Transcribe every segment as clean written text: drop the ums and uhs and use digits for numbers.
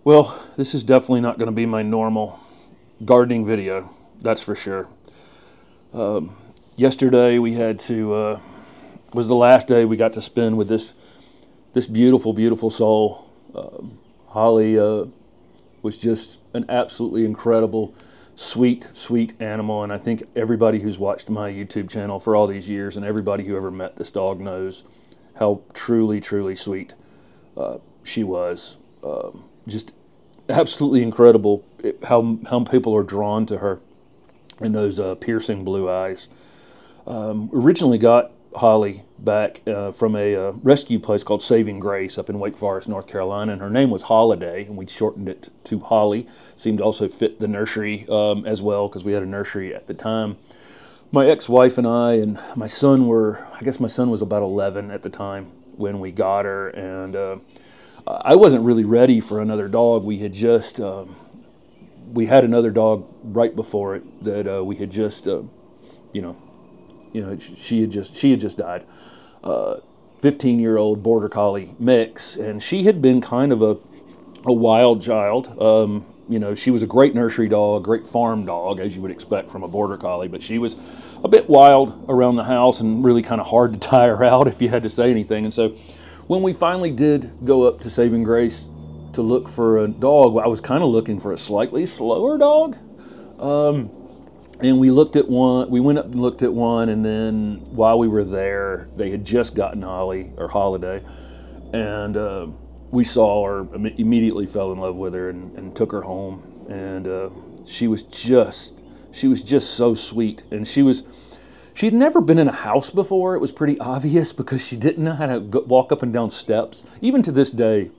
Well, this is definitely not going to be my normal gardening video, that's for sure. Yesterday we had to was the last day we got to spend with this beautiful, beautiful soul. Holly was just an absolutely incredible, sweet, sweet animal, and I think everybody who's watched my YouTube channel for all these years and everybody who ever met this dog knows how truly, truly sweet she was. Just absolutely incredible how people are drawn to her and those piercing blue eyes. Originally got Holly back from a rescue place called Saving Grace up in Wake Forest, North Carolina, and her name was Holiday, and we shortened it to Holly. Seemed to also fit the nursery as well because we had a nursery at the time. My ex-wife and I and my son were, I guess my son was about 11 at the time when we got her, and I wasn't really ready for another dog. We had just, we had another dog right before it that we had just, she had just died. 15-year-old border collie mix, and she had been kind of a wild child. She was a great nursery dog, great farm dog, as you would expect from a border collie, but she was a bit wild around the house and really kind of hard to tie her out if you had to say anything. And so when we finally did go up to Saving Grace to look for a dog, I was kind of looking for a slightly slower dog. And we looked at one, we went up and looked at one, and then while we were there, they had just gotten Holly, or Holiday, and we saw her, immediately fell in love with her and took her home. And she was just so sweet. And she'd never been in a house before. It was pretty obvious because she didn't know how to walk up and down steps. Even to this day,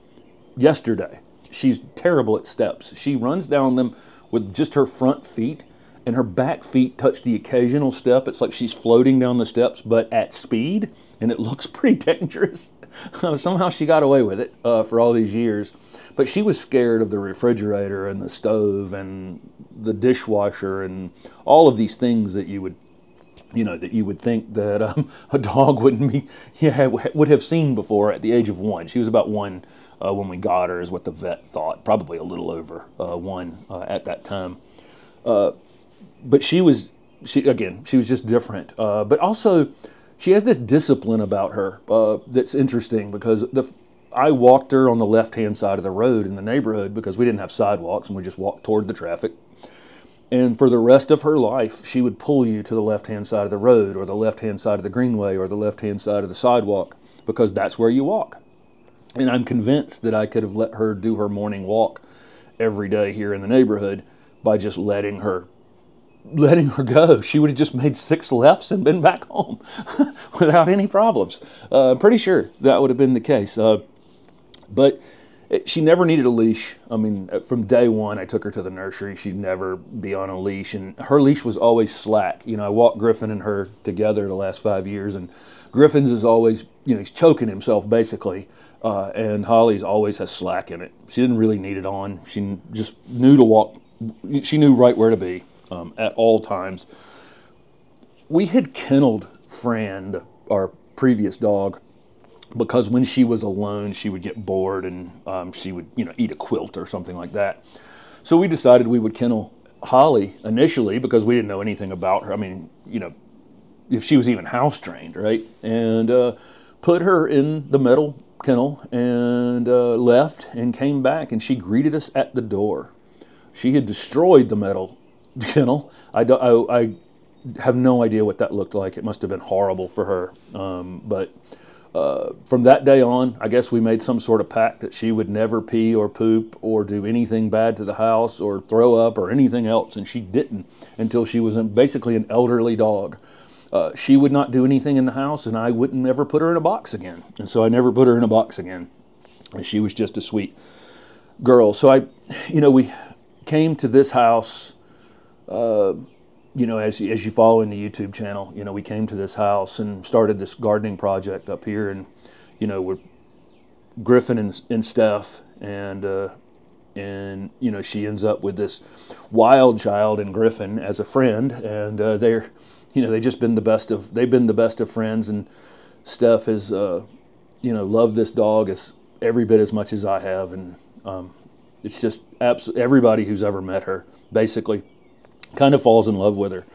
yesterday, she's terrible at steps. She runs down them with just her front feet, and her back feet touch the occasional step. It's like she's floating down the steps, but at speed, and it looks pretty dangerous. Somehow she got away with it for all these years. But she was scared of the refrigerator and the stove and the dishwasher and all of these things that you would think that a dog would have seen before at the age of 1. She was about 1 when we got her, is what the vet thought, probably a little over 1 at that time. But she was just different. But also, she has this discipline about her that's interesting because I walked her on the left-hand side of the road in the neighborhood because we didn't have sidewalks and we just walked toward the traffic. And for the rest of her life, she would pull you to the left-hand side of the road or the left-hand side of the greenway or the left-hand side of the sidewalk because that's where you walk. And I'm convinced that I could have let her do her morning walk every day here in the neighborhood by just letting her go. She would have just made 6 lefts and been back home without any problems. I'm pretty sure that would have been the case. But she never needed a leash. I mean, from day one, I took her to the nursery. She'd never be on a leash, and her leash was always slack. I walked Griffin and her together the last 5 years, and Griffin's is always, he's choking himself basically, and Holly's always has slack in it. She didn't really need it on. She just knew to walk. She knew right where to be at all times. We had kenneled Fran, our previous dog, because when she was alone, she would get bored and she would, eat a quilt or something like that. So we decided we would kennel Holly initially because we didn't know anything about her. I mean, if she was even house trained, right? And put her in the metal kennel and left and came back, and she greeted us at the door. She had destroyed the metal kennel. I have no idea what that looked like. It must have been horrible for her. But from that day on, I guess we made some sort of pact that she would never pee or poop or do anything bad to the house or throw up or anything else, and she didn't until she was basically an elderly dog. She would not do anything in the house, and I wouldn't ever put her in a box again. And so I never put her in a box again. And she was just a sweet girl. So we came to this house, as you follow in the YouTube channel, we came to this house and started this gardening project up here, and we're Griffin and Steph, and she ends up with this wild child in Griffin as a friend, and they've been the best of friends, and Steph has loved this dog as every bit as much as I have, and It's just absolutely everybody who's ever met her basically kind of falls in love with her.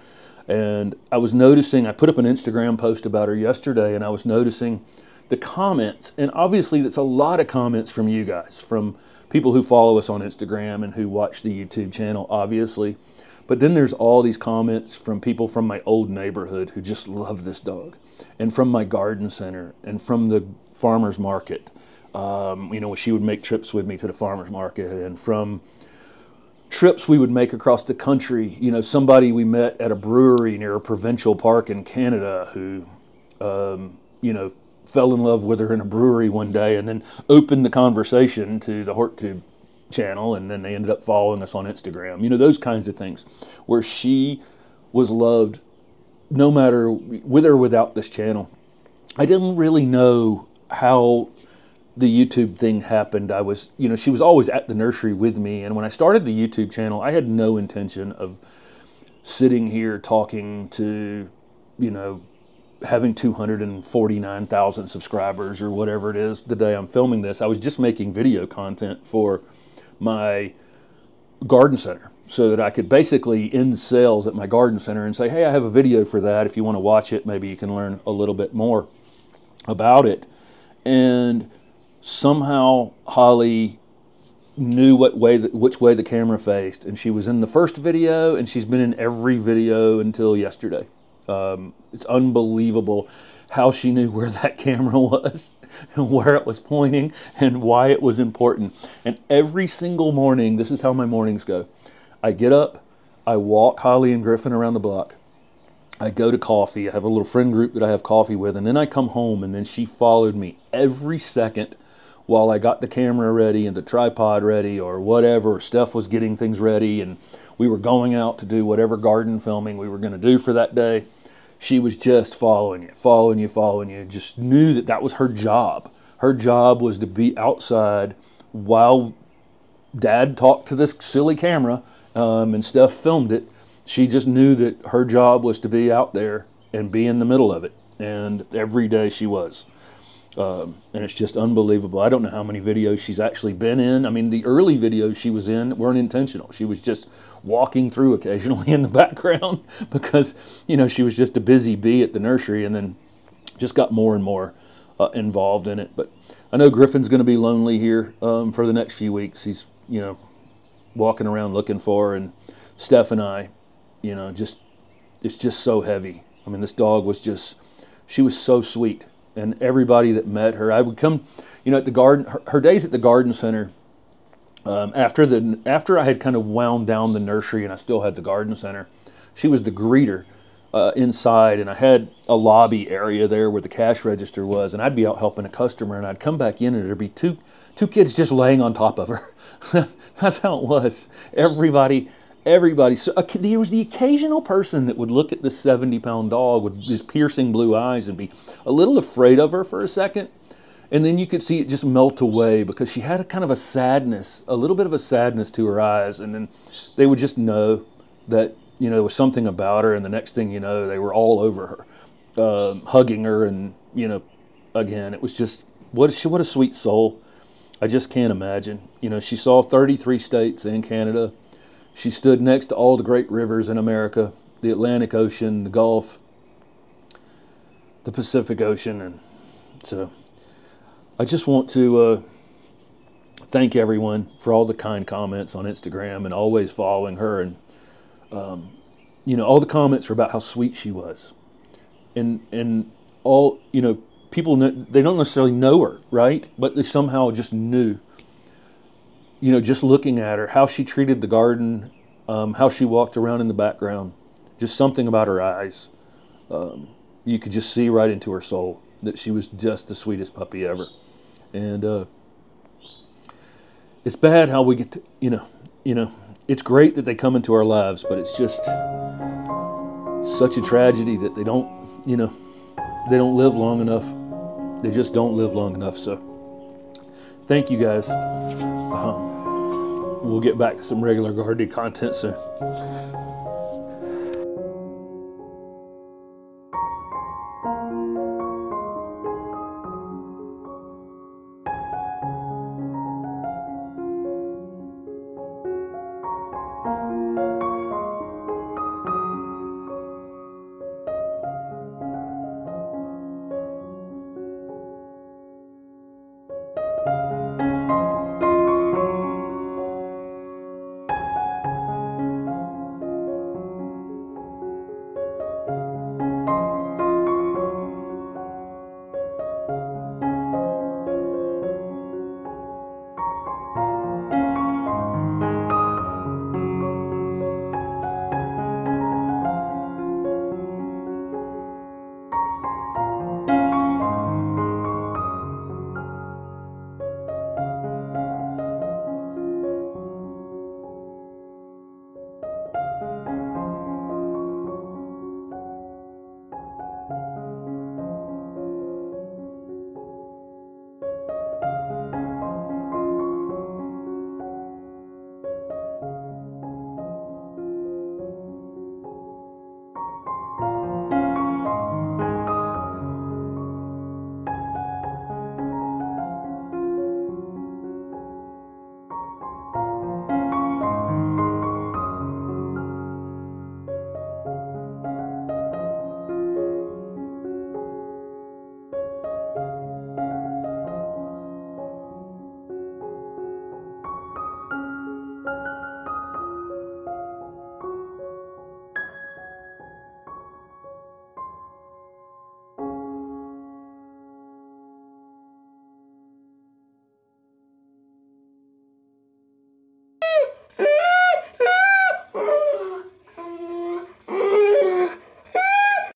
And I was noticing, I put up an Instagram post about her yesterday, and I was noticing the comments, and obviously that's a lot of comments from you guys, from people who follow us on Instagram and who watch the YouTube channel, obviously. But then there's all these comments from people from my old neighborhood who just love this dog, and from my garden center, and from the farmer's market. You know, she would make trips with me to the farmer's market, and from trips we would make across the country. You know, somebody we met at a brewery near a provincial park in Canada who, you know, fell in love with her in a brewery one day and then opened the conversation to the HortTube channel, and then they ended up following us on Instagram. You know, those kinds of things where she was loved no matter with or without this channel. I didn't really know how the YouTube thing happened. I was, you know, she was always at the nursery with me, and when I started the YouTube channel, I had no intention of sitting here talking to, you know, having 249,000 subscribers or whatever it is the day I'm filming this. I was just making video content for my garden center so that I could basically end sales at my garden center and say, hey, I have a video for that. If you want to watch it, maybe you can learn a little bit more about it. And somehow Holly knew which way the camera faced, and she was in the first video, and she's been in every video until yesterday. It's unbelievable how she knew where that camera was and where it was pointing and why it was important. And every single morning, this is how my mornings go. I get up, I walk Holly and Griffin around the block. I go to coffee. I have a little friend group that I have coffee with, and then I come home, and then she followed me every second while I got the camera ready and the tripod ready or whatever. Steph was getting things ready, and we were going out to do whatever garden filming we were going to do for that day. She was just following you, just knew that that was her job. Her job was to be outside while Dad talked to this silly camera and Steph filmed it. She just knew that her job was to be out there and be in the middle of it. And every day she was. And it's just unbelievable. I don't know how many videos she's actually been in. I mean, the early videos she was in weren't intentional. She was just walking through occasionally in the background because, you know, she was just a busy bee at the nursery, and then just got more and more involved in it. But I know Griffin's going to be lonely here for the next few weeks. He's, you know, walking around looking for her, and Steph and I, you know, just, it's just so heavy. I mean, this dog was just, she was so sweet. And everybody that met her, I would come, you know, at the garden, her days at the garden center, after I had kind of wound down the nursery and I still had the garden center, she was the greeter inside, and I had a lobby area there where the cash register was, and I'd be out helping a customer, and I'd come back in and there'd be two kids just laying on top of her. That's how it was. Everybody. So there was the occasional person that would look at this 70-pound dog with his piercing blue eyes and be a little afraid of her for a second. And then you could see it just melt away because she had a kind of a sadness, a little bit of a sadness to her eyes. And then they would just know that, you know, there was something about her. And the next thing you know, they were all over her, hugging her. And, you know, again, it was just, what a sweet soul. I just can't imagine. You know, she saw 33 states and Canada. She stood next to all the great rivers in America, the Atlantic Ocean, the Gulf, the Pacific Ocean. And so I just want to thank everyone for all the kind comments on Instagram and always following her. And, you know, all the comments are about how sweet she was. And all, you know, people, they don't necessarily know her, right? But they somehow just knew. You know, just looking at her, how she treated the garden, how she walked around in the background, just something about her eyes. You could just see right into her soul that she was just the sweetest puppy ever. And it's bad how we get to, you know, it's great that they come into our lives, but it's just such a tragedy that they don't, you know, they don't live long enough. They just don't live long enough. So thank you guys. We'll get back to some regular gardening content soon.